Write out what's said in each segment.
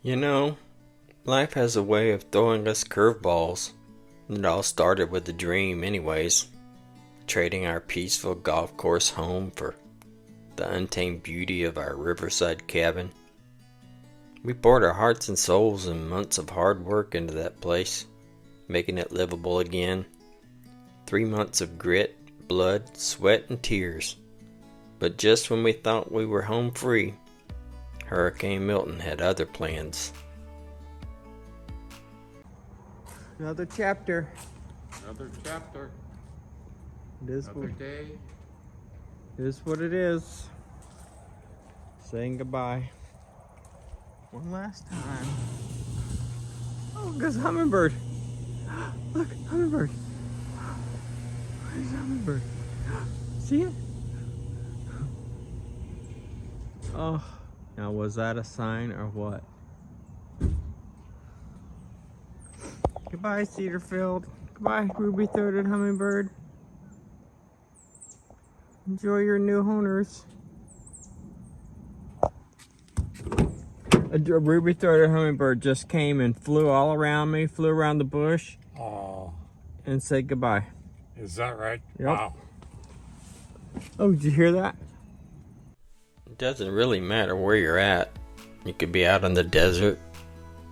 You know, life has a way of throwing us curveballs. It all started with a dream anyways, trading our peaceful golf course home for the untamed beauty of our riverside cabin. We poured our hearts and souls and months of hard work into that place, making it livable again. 3 months of grit, blood, sweat, and tears. But just when we thought we were home free, Hurricane Milton had other plans. Another chapter. Another chapter. Another day. It is what it is. Saying goodbye. One last time. Oh, there's a hummingbird. Look, hummingbird. Where's the hummingbird? See it? Oh, now was that a sign or what? Goodbye, Cedarfield. Goodbye, ruby-throated hummingbird. Enjoy your new owners. A ruby-throated hummingbird just came and flew all around me, flew around the bush, and said goodbye. Is that right? Yep. Wow. Oh, did you hear that? It doesn't really matter where you're at. You could be out in the desert.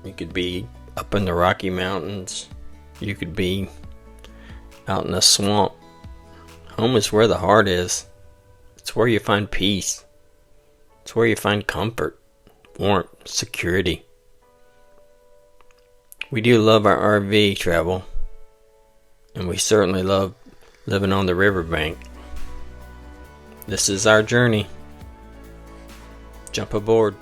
You could be up in the Rocky Mountains. You could be out in a swamp. Home is where the heart is. It's where you find peace. It's where you find comfort, warmth, security. We do love our RV travel. And we certainly love living on the riverbank. This is our journey. Jump aboard.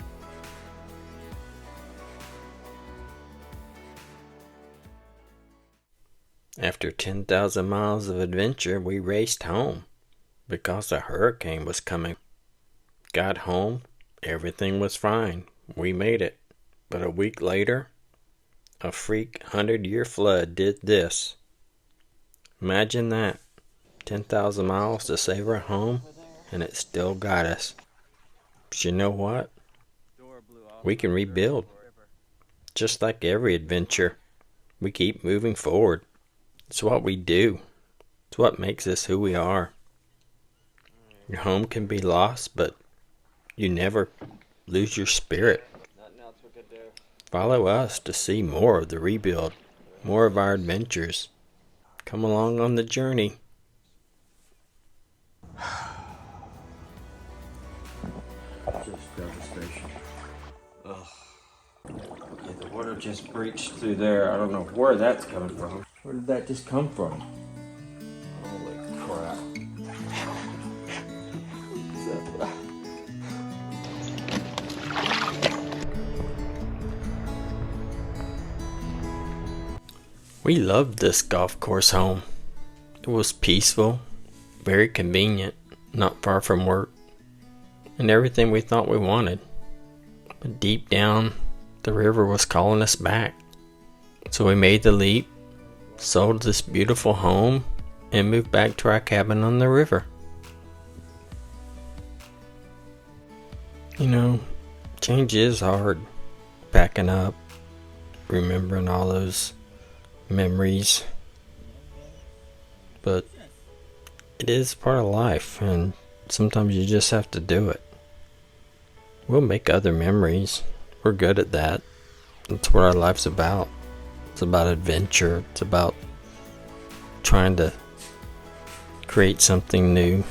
After 10,000 miles of adventure, we raced home because a hurricane was coming. Got home, everything was fine. We made it. But a week later, a freak 100-year flood did this. Imagine that. 10,000 miles to save our home, and it still got us. But you know what? We can rebuild. Just like every adventure, we keep moving forward. It's what we do. It's what makes us who we are. Your home can be lost, but you never lose your spirit. Follow us to see more of the rebuild, more of our adventures. Come along on the journey. Just devastation. Ugh. Yeah, the water just breached through there. I don't know where that's coming from. Where did that just come from? Holy crap. We loved this golf course home. It was peaceful, very convenient, not far from work, and everything we thought we wanted. But deep down, the river was calling us back. So we made the leap, sold this beautiful home, and moved back to our cabin on the river. You know, change is hard. Packing up, remembering all those memories. But it is part of life, and sometimes you just have to do it. We'll make other memories. We're good at that. That's what our life's about. It's about adventure. It's about trying to create something new.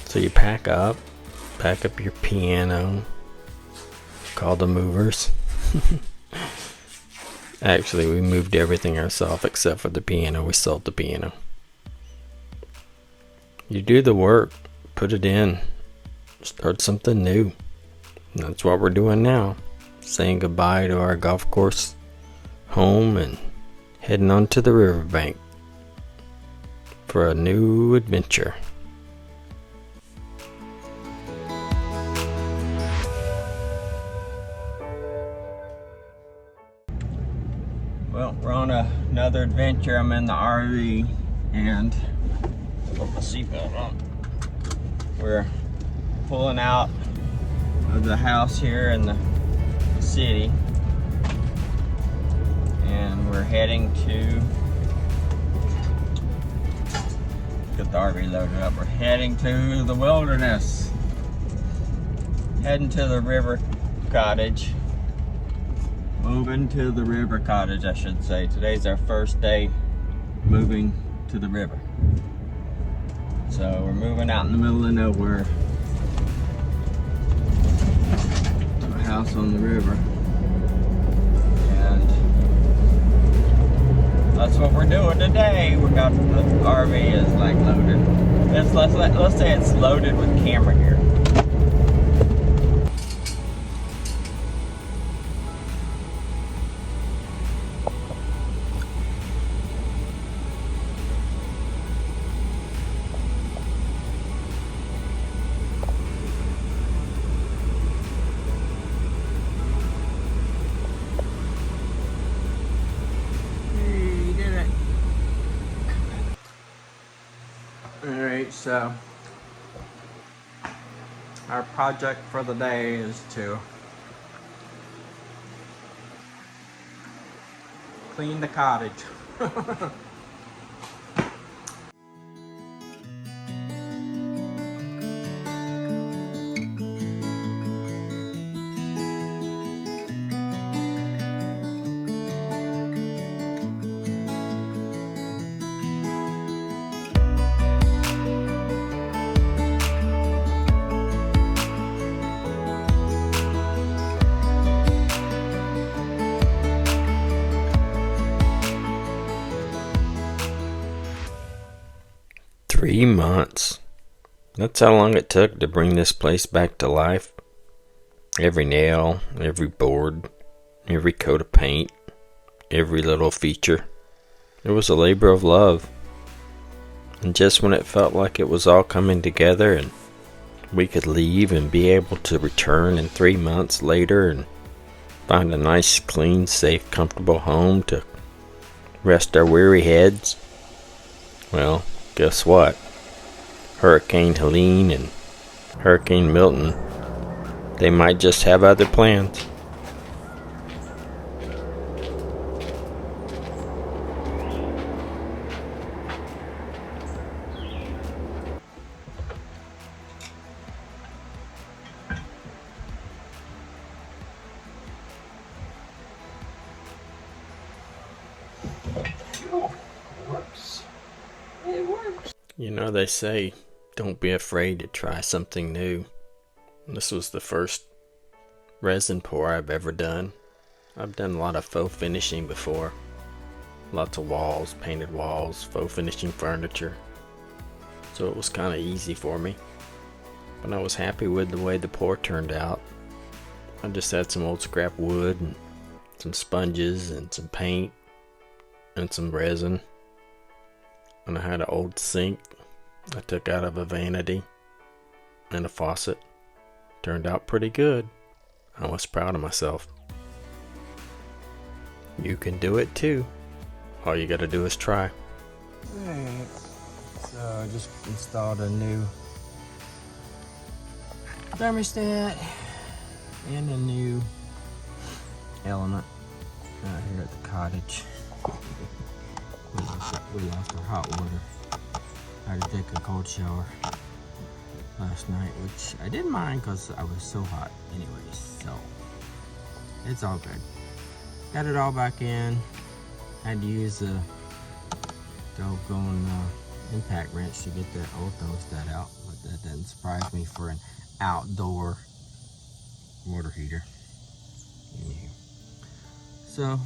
So you pack up your piano, call the movers. Actually, we moved everything ourselves except for the piano. We sold the piano. You do the work, put it in, start something new. And that's what we're doing now. Saying goodbye to our golf course home and heading on to the riverbank for a new adventure. Well, we're on another adventure. I'm in the RV and put my seatbelt on. We're pulling out of the house here in the City, and we're heading to get the RV loaded up. We're heading to the wilderness, heading to the river cottage, moving to the river cottage, I should say. Today's our first day moving to the river, so we're moving out in the middle of nowhere. House on the river, and that's what we're doing today. We got the RV is like loaded. Let's say it's loaded with camera gear. 'Alright, so our project for the day is to clean the cottage. 3 months. That's how long it took to bring this place back to life. Every nail, every board, every coat of paint, every little feature. It was a labor of love. And just when it felt like it was all coming together and we could leave and be able to return in 3 months later and find a nice, clean, safe, comfortable home to rest our weary heads, well, guess what? Hurricane Helene and Hurricane Milton, they might just have other plans. It works. You know, they say, don't be afraid to try something new. This was the first resin pour I've ever done. I've done a lot of faux finishing before. Lots of walls, painted walls, faux finishing furniture. So it was kind of easy for me. But I was happy with the way the pour turned out. I just had some old scrap wood and some sponges and some paint and some resin. And I had an old sink I took out of a vanity and a faucet. Turned out pretty good. I was proud of myself. You can do it too. All you gotta do is try. Alright, so I just installed a new thermostat and a new element out here at the cottage. We lost our hot water. I had to take a cold shower last night, which I didn't mind because I was so hot anyways, so it's all good. Got it all back in. Had to use the doggone impact wrench to get that old thermostat out, but that doesn't surprise me for an outdoor water heater. Anywho. So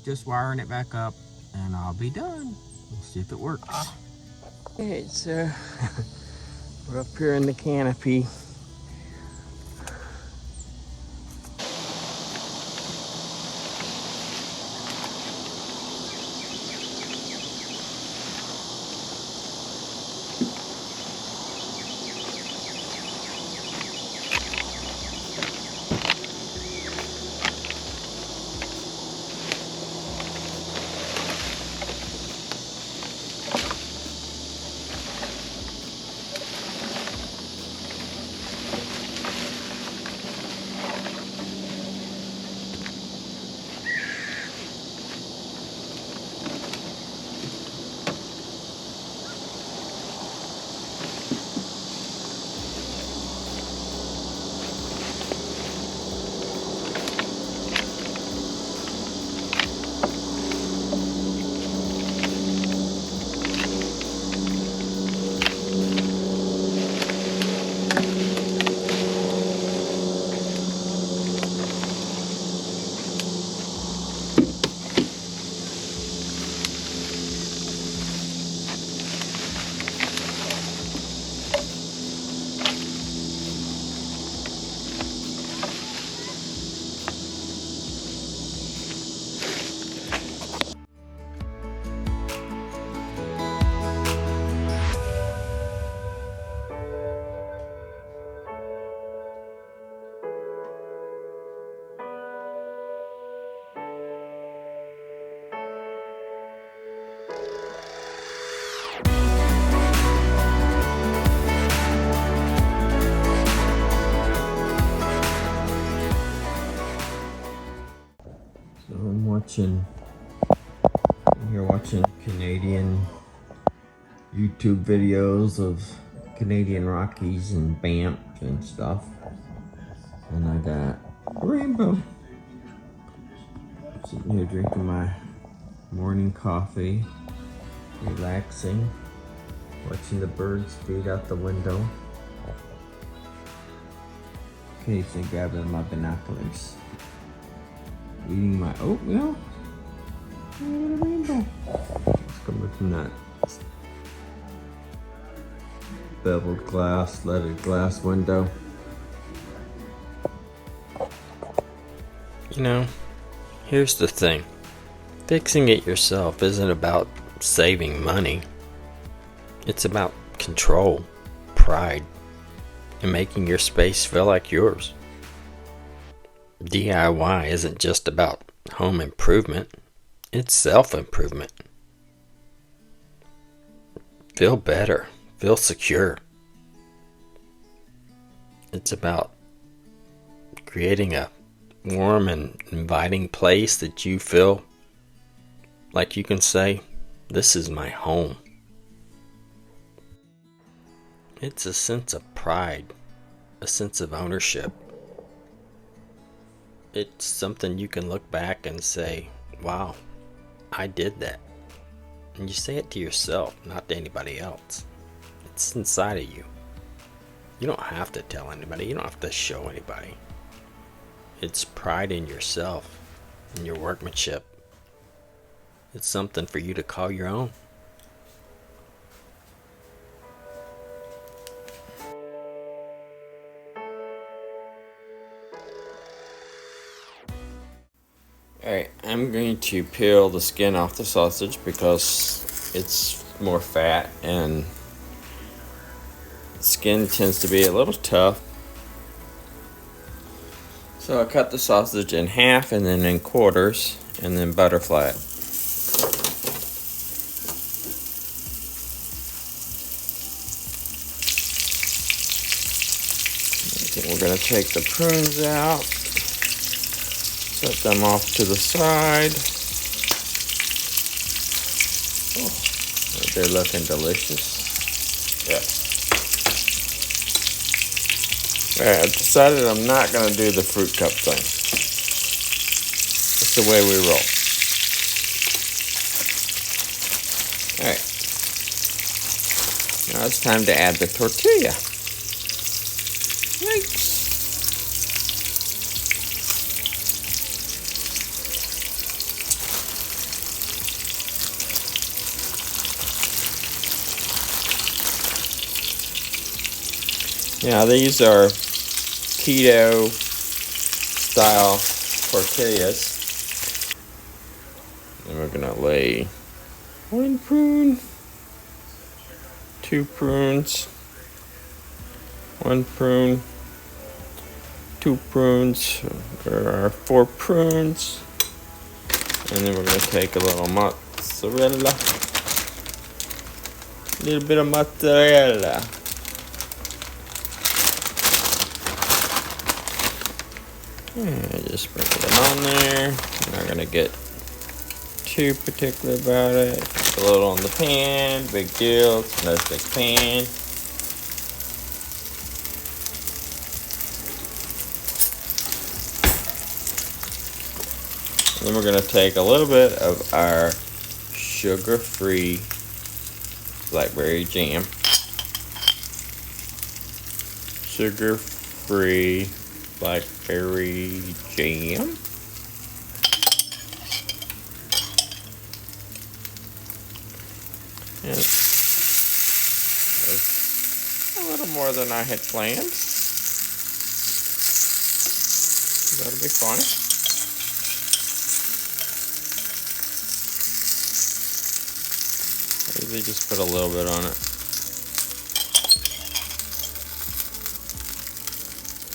just wiring it back up and I'll be done. We'll see if it works. Okay, so we're up here in the canopy. watching Canadian YouTube videos of Canadian Rockies and Banff and stuff. And I got a rainbow. Sitting here drinking my morning coffee, relaxing, watching the birds feed out the window. Occasionally grabbing my binoculars. Eating my oatmeal. And a rainbow. It's coming from that beveled glass, leaded glass window. You know, here's the thing. Fixing it yourself isn't about saving money. It's about control, pride, and making your space feel like yours. DIY isn't just about home improvement. It's self-improvement. Feel better. Feel secure. It's about creating a warm and inviting place that you feel like you can say, this is my home. It's a sense of pride, a sense of ownership. It's something you can look back and say, wow, I did that. And you say it to yourself, not to anybody else. It's inside of you. You don't have to tell anybody. You don't have to show anybody. It's pride in yourself, in your workmanship. It's something for you to call your own. Alright, I'm going to peel the skin off the sausage because it's more fat and skin tends to be a little tough. So I cut the sausage in half and then in quarters and then butterfly it. We're going to take the prunes out, set them off to the side. Oh, they're looking delicious. Yes. Alright, I've decided I'm not going to do the fruit cup thing. It's the way we roll. Alright. Now it's time to add the tortilla. Yikes. Now these are keto style tortillas. And we're gonna lay 1 prune, 2 prunes, 1 prune, 2 prunes. There are 4 prunes. And then we're gonna take a little mozzarella. A little bit of mozzarella. And just sprinkle it on there. I'm not gonna get too particular about it. Just a little on the pan, big deal. It's a nice big pan. And then we're gonna take a little bit of our sugar-free blackberry jam. Sugar-free blackberry jam. And it's a little more than I had planned. That'll be fun. I usually just put a little bit on it.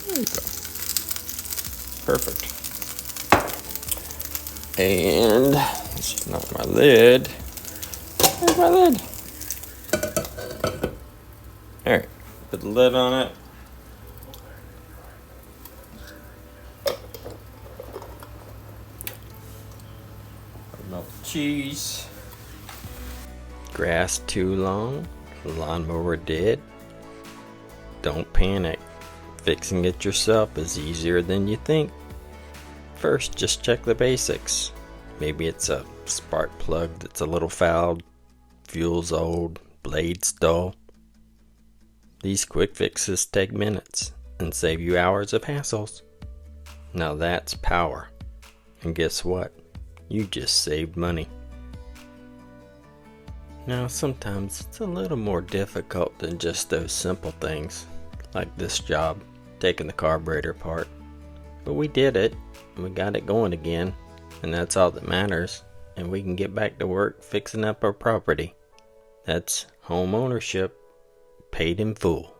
There you go. Perfect. And this is not my lid. Where's my lid? Alright, put the lid on it. cheese. Grass too long? Lawnmower dead? Don't panic. Fixing it yourself is easier than you think. First, just check the basics. Maybe it's a spark plug that's a little fouled, fuel's old, blade's dull. These quick fixes take minutes and save you hours of hassles. Now that's power. And guess what? You just saved money. Now sometimes it's a little more difficult than just those simple things, like this job, taking the carburetor apart. But we did it, and we got it going again, and that's all that matters, and we can get back to work fixing up our property. That's home ownership, paid in full.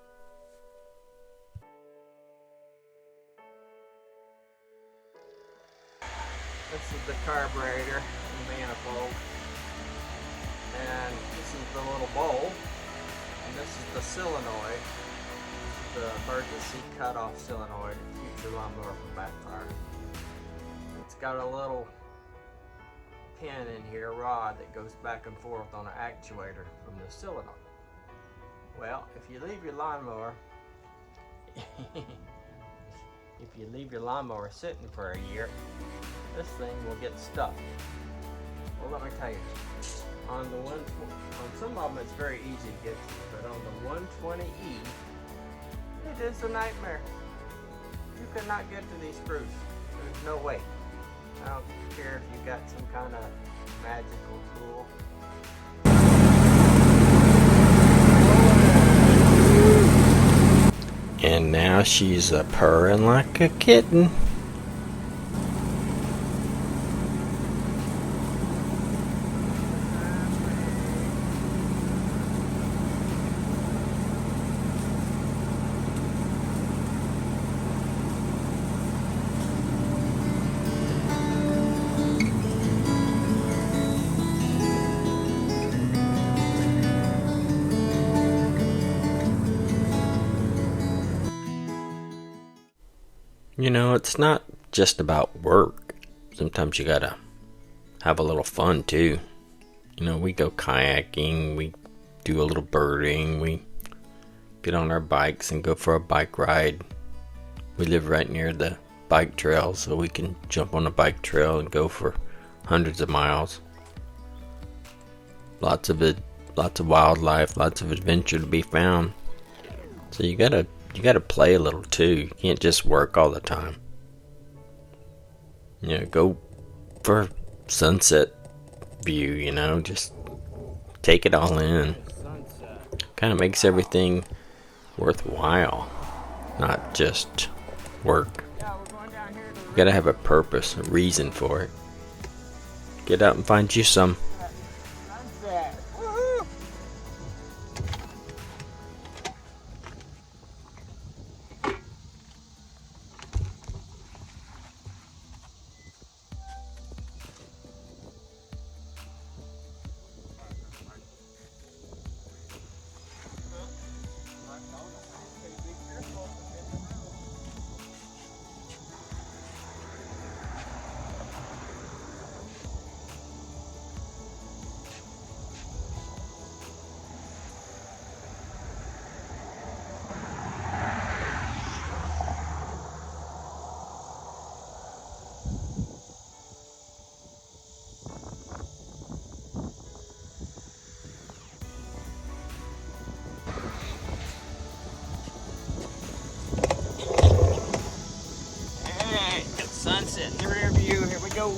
This is the carburetor, the manifold, and this is the little bowl, and this is the solenoid, the emergency cutoff solenoid that keeps your lawnmower from backfire. It's got a little pin in here, a rod that goes back and forth on an actuator from the solenoid. Well, if you leave your lawnmower sitting for a year, this thing will get stuck. Well, let me tell you, on some of them it's very easy to get to, but on the 120E, it is a nightmare. You cannot get to these screws. There's no way. I don't care if you got some kind of magical tool. And now she's a purring like a kitten. You know, it's not just about work. Sometimes you gotta have a little fun too. You know, we go kayaking, we do a little birding, we get on our bikes and go for a bike ride. We live right near the bike trail, so we can jump on a bike trail and go for hundreds of miles. Lots of wildlife, lots of adventure to be found. So you gotta play a little too. You can't just work all the time. You know, go for sunset view, you know, just take it all in. Kind of makes everything worthwhile, not just work. You gotta have a purpose, a reason for it. Get out and find you some. Sunset in the rear view. Here we go.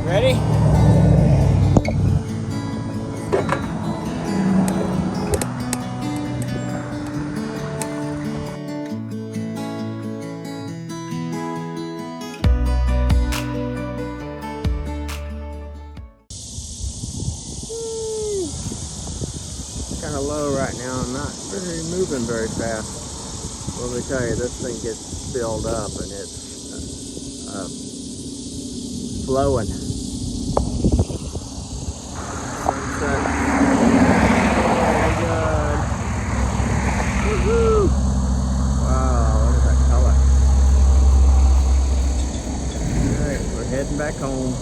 Ready? Kind of low right now. I'm not really moving very fast. Well, let me tell you, this thing gets filled up and it's flowing. Sunset. Very good. Woohoo! Wow, look at that color. Alright, we're heading back home.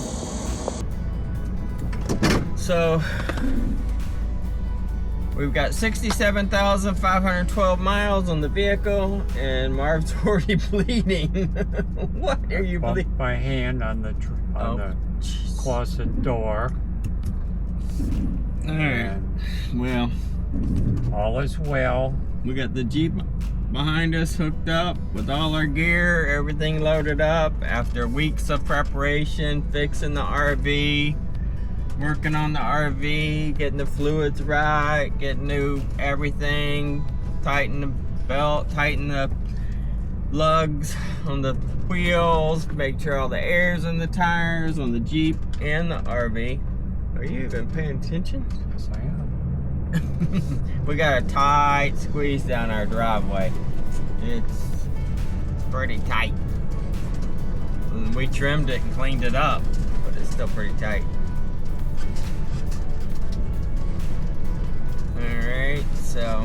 So, we've got 67,512 miles on the vehicle, and Marv's already bleeding. What are you bleeding? Bumped my hand on the closet door. Alright, well, all is well. we got the Jeep behind us hooked up with all our gear, everything loaded up after weeks of preparation, fixing the RV, working on the RV, getting the fluids right, getting new everything, tighten the belt, tighten the lugs on the wheels, make sure all the air's in the tires on the Jeep and the RV. Are you even paying attention? Yes, I am. We got a tight squeeze down our driveway. It's pretty tight. And we trimmed it and cleaned it up, but it's still pretty tight. Alright, so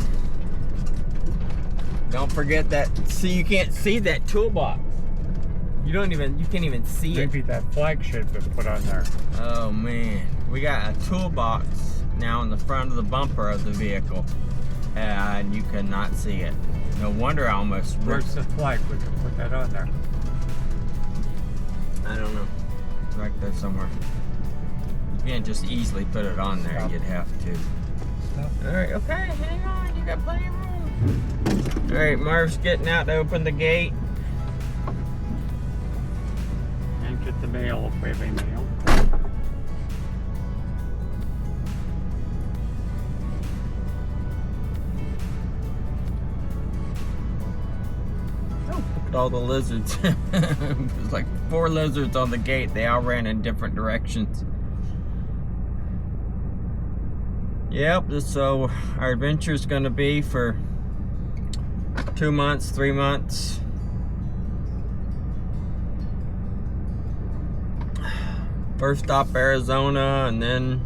don't forget that. See, you can't see that toolbox. You can't even see it. Maybe that flag should have been put on there. Oh man, we got a toolbox now in the front of the bumper of the vehicle, and you cannot see it. No wonder I almost Where's the flag? We could put that on there. I don't know. It's right there somewhere. You can't just easily put it on there. Stop. You'd have to. Stop. Alright, okay, hang on. You got plenty of room. Alright, Marv's getting out to open the gate. And get the mail if we have any mail. All the lizards. There's like 4 lizards on the gate. They all ran in different directions. Yep, so our adventure is going to be for 2 months, 3 months. First stop Arizona, and then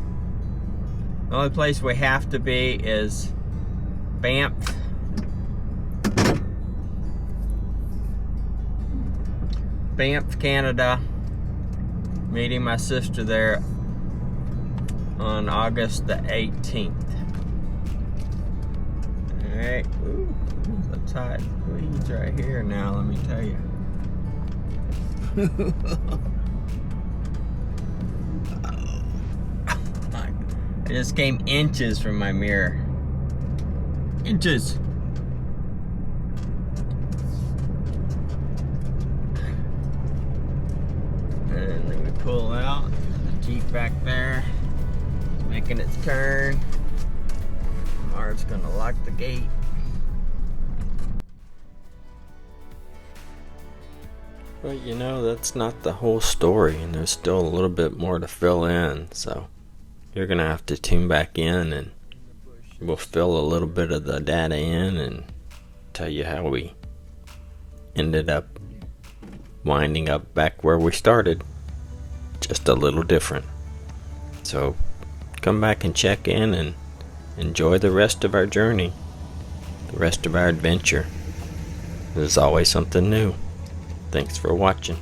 the only place we have to be is Banff. Banff, Canada. Meeting my sister there on August the 18th. Alright, ooh, there's a tight squeeze right here now, let me tell you. I just came inches from my mirror. Inches. And then we pull out, the Jeep back there, making its turn. Marv's gonna lock the gate. But you know, that's not the whole story, and there's still a little bit more to fill in, so you're gonna have to tune back in and we'll fill a little bit of the data in and tell you how we ended up winding up back where we started, just a little different. So come back and check in and enjoy the rest of our journey, the rest of our adventure. There's always something new. Thanks for watching.